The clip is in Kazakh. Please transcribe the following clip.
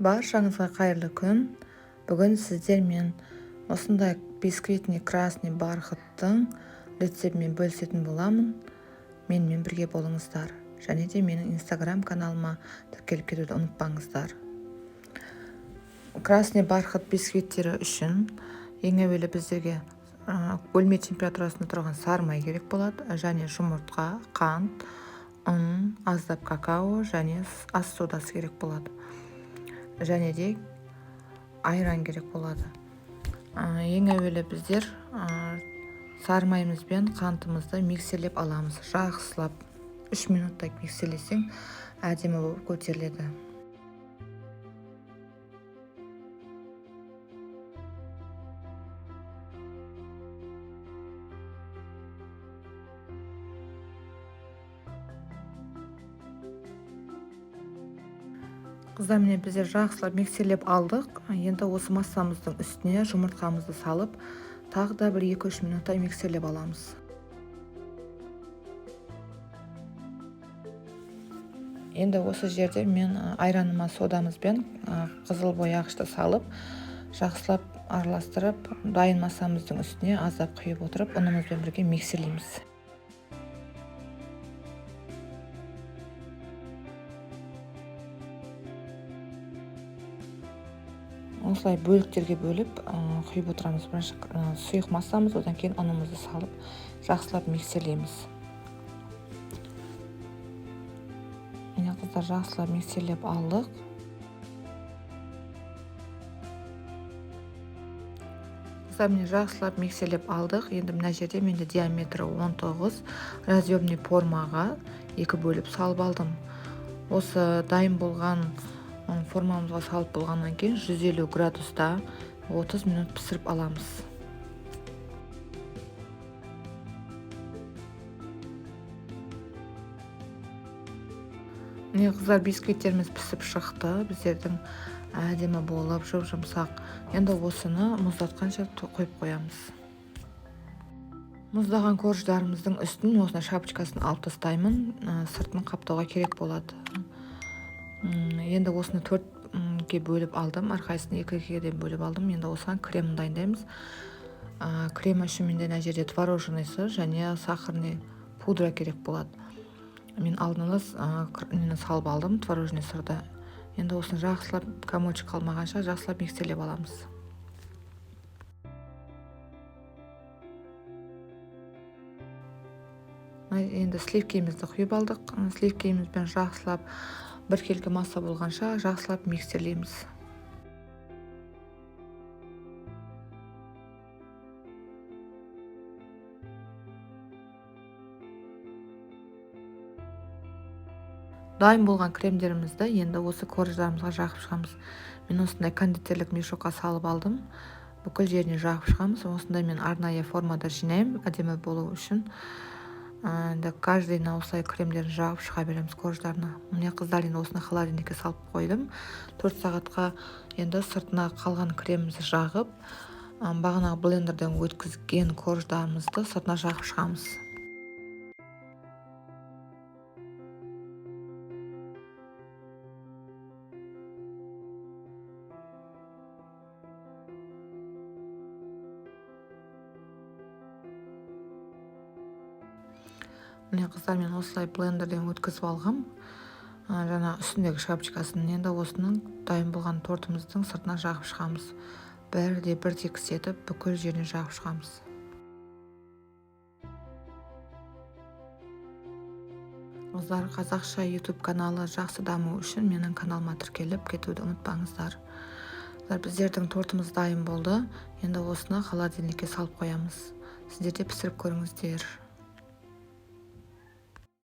Баршаңызға қайырлы күн. Бүгін сіздермен осындай бисквитный красный бархаттың рецептімен бөлісетін боламын. Менімен бірге болыңыздар. Және де менің инстаграм каналыма тіркеліп кетуді ұмытпаңыздар. Красный бархат бисквиттері үшін ең әуелі біздерге бөлме температурасында тұрған сары май керек болады, және жұмыртқа, қант, ұн, аздап какао және ас содасы керек болады. Және де айран керек болады. Ең әуелі біздер сары майымыз бен қантымызды миксерлеп аламыз. Жақсылап 3 минуттай миксерлесең әдемі болып көтеріледі. Қыздар, міне біздер жақсылап миксерлеп алдық. Енді осы массамыздың үстіне жұмыртқамызды салып, тағы да 1-2-3 минуттай миксерлеп аламыз. Енді осы жерде мен айраныма содамыз бен қызыл бояғышты салып, жақсылап араластырып, дайын массамыздың үстіне аздап құйып отырып, ұнымызбен бірге миксерлейміз. Осылай бөліктерге бөліп құйып отырамыз. Бірінші сұйық массамыз, одан кейін ұнымызды салып, жақсылап миксерлейміз. Міне қыздар, жақсылап миксерлеп алдық. Қыздар, міне жақсылап миксерлеп алдық. Енді мына жерде менде диаметрі 19 разъемный формаға 2 бөліп салып алдым. Осы дайын болған формамызға салып болғаннан кейін 150 градуста 30 минут пісіріп аламыз. Міне қыздар, бисквиттеріміз пісіп шықты. Біздердің әдемі болып, жұмсақ. Енді осыны мұздатқанша қойып қоямыз. Мұздаған корждарымыздың үстін осына шапочкасын алып тастаймын. Сыртын қаптауға керек болады. Енді осыны 4-ге бөліп алдым. Әрқайсысын 2-2-ден бөліп алдым. Енді осыған кремін дайындаймыз. Крем үшін менде мына жерде творожныйсы және сахарный пудра керек болады. Мен алдын ала салып алдым творожный сырды. Енді осыны жақсылап комочек қалмағанша жақсылап миксерлеп аламыз. Енді сливкемізді құйып алдық. Сливкемізбен жақсылап біркелкі масса болғанша жақсылап миксерлейміз. Дайын болған кремдерімізді енді осы корждарымызға жағып шығамыз. Мен осындай кондитерлік мешокқа салып алдым. Бүкіл жеріне жағып шығамыз. Осындай мен арнайы формада жинаймын, әдемі болу үшін. Каждыйына осылай кремдерін жағып шыға береміз корждарына. Міне қыздар, енді осыны холодильникке салып қойдым. 4 сағатқа енді сыртына қалған кремімізді жағып, бағанағы блендерден өткізген корждарымызды сыртына жағып шығамыз. Міне қыздар, мен осылай блендерден өткізіп алғым. Жаңа үстіндегі шапочкасын. Енді осының дайын болған тортымыздың сыртына жағып шығамыз. Бәрі бір текіс етіп, бүкіл жеріне жағып шығамыз. Қыздар, қазақша YouTube каналы жақсы даму үшін менің каналыма тіркеліп кетуді ұмытпаңыздар. Біздердің тортымыз дайын болды. Енді осыны холодильникке салып қоямыз. Сіздер де пісіріп көріңіздер.